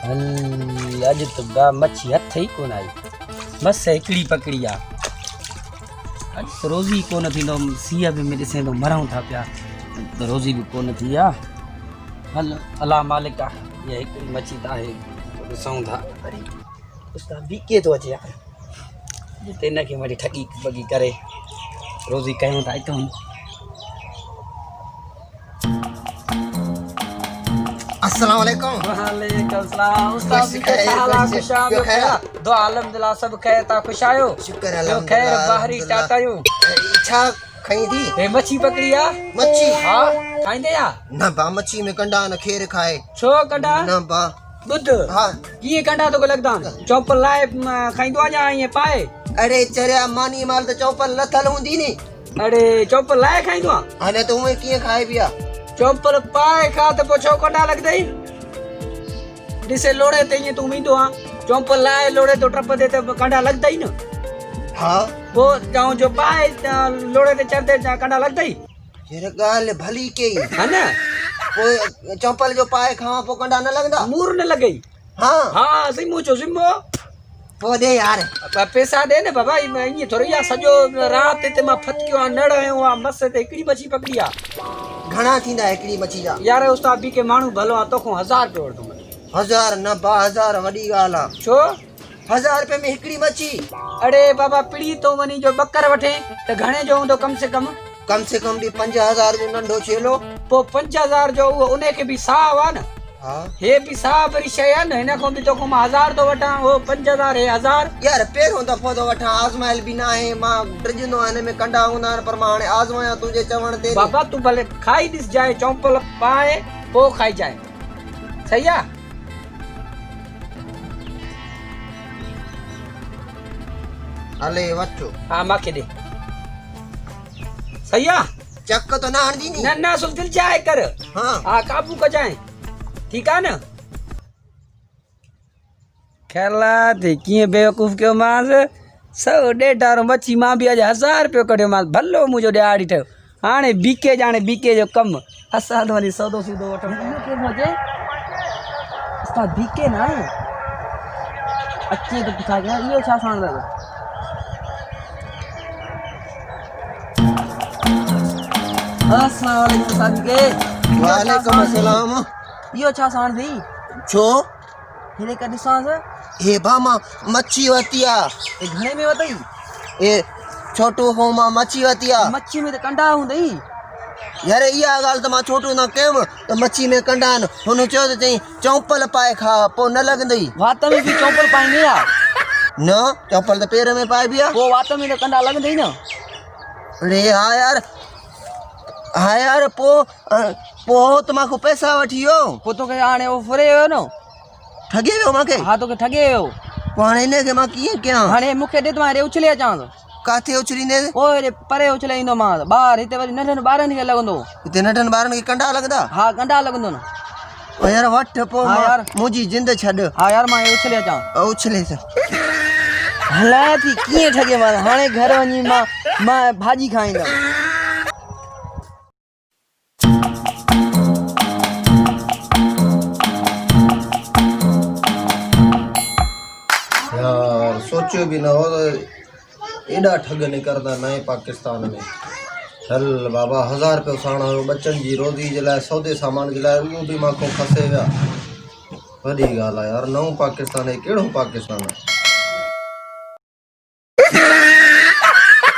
हल अज तो बा मच्छी हथ ही कोन आई बस हिकिड़ी पकड़ी आ अज तो रोज़ी कोन थींदो सीअ बि में ॾिसे थो मरूं था पिया तो रोज़ी भी कोन थी आहे हल अला मालिक ये हिकिड़ी मच्छी त आहे ॾिसूं था वरी उस्ताद बीके थो अचे यार जिते हिनखे वरी ठगी बगी करे रोज़ी कयूं था हिकु अस्सलाम वालेकुम। वालेकुम सलाम उस्ताद जी के हाल खुश आयो दुआ अल्हम्दुलिल्लाह सब खैर ता खुश आयो शुक्र खैर अल्हम्दुलिल्लाह बाहरी टाटायो छा खई थी हे मच्छी पकड़ी आ मच्छी हां खाइंदे या न बा मच्छी में कंडा न खेर खाए छो कंडा न बा बुध हां ये कंडा तो लगदा चौपल लाए खाइंदो या ये पाए अरे चरिया मानी माल तो चौपल लथल हुंदी नी अरे चौपल लाए खाइंदो हाने तो उहे किए खाए पिया चौपल पाए खा तो छो कंडा लगदई दिसे लोड़े ते ये तू मींदो आ चौपल लाए लोड़े तो ट्रप दे ते कंडा लगदई न हां वो जाऊं जो पाए लोड़े ते चढ़ते कंडा लगदई ये गाल भली के है ना कोई चौपल जो पाए खावा पो कंडा न लगदा मूर न लगई हां हां सिमो चो सिमो पो दे यार पैसा दे ने बाबा ये थोड़ी आ सजो रात ते मा फटकियो आ नड़ आयो आ मस ते एकड़ी मच्छी पकड़ी आ घणा थींदा एकड़ी मच्छी जा यार उस्ताद बी के मानू भलो आ तोखो 1000 रुपया वठो 1000 न 2000 वडी गाल आ छो 1000 रुपए में एकड़ी मच्छी अरे बाबा पिड़ी तो वनी जो बकर वठे त घणे जो हुंदो कम से कम भी 5000 जो नंढो छेलो पो 5000 जो उने के भी साव आ न हां हे भी साव बरी शय आ न हिन को भी तोखो 1000 तो वठा वो 5000 है 1000 यार पेरो दफो तो वठा आजमाइल भी ना है मां ड्रजनो आने में कंडा हुंदा पर माने आजमाया तुझे चवण दे बाबा तू भले खाई दिस जाए चौपल पाए पो खाई जाए सही आ अले वठो हां माके दे सही आ चक तो ना हणदी नी ना सुन दिल जाए कर हां हां काबू कर जाए ठीक है ना खेला थे किए बेवकूफ के मास सौ डेढ़ मच्छी मां भी अज 1000 रुपया कढियो मास भलो मुझो ॾियारी ठयो हाणे बीके जाने बीके जो कम असां तो वरी सौदो सीधो वठो के मजे उस्ताद बीके ना अच्छे तो पुछा गया यो छा साण लगा अस्सलाम वालेकुम उस्ताद के वालेकुम अस्सलाम यो छा साण दी छो हिने का दिसांस हे बामा मच्छी वतिया ए घणे में वतई ए छोटू हो मां मच्छी वतिया मच्छी में तो कंडा हुंदई यार इया गाल तो मां छोटू ना केम तो मच्छी में कंडा न हुन चयो त चई चौपल पाए खा पो न लगंदई वात में भी चौपल पाइने आ न चौपल तो पैर में पाए बिया वो वात में तो कंडा लगंदई न अरे हाँ यार पो तो मां को पैसा वठियो पो तो के आने वो फरे हो न ठगे वियो माके हां तो के ठगे हो पाणे ने के मां किए क्या हाने मुखे दे तुम्हारे उछले अचां काथे उछरींदे ओए परे उछले इंदो मां बाहर हिते वरी नंढन बारन के लगंदो इते नंढन बारन के कंडा लगदा हां कंडा लगंदो न ओ यार वठ पो हां यार मुजी जिंद छड हां यार मां उछले अचां उछले से हला थी किए ठगे मां हाने घर वनी मां भाजी खाइंदा यार सोचो भी ना हो एडा ठग निकरदा नए पाकिस्तान में हल बाबा 1000 रुपया साण हो बच्चन जी रोजी जे लाए सौदे सामान जे लाए उ भी मां को फसे विया वडी गाल यार नओ पाकिस्तान है केड़ो पाकिस्तान है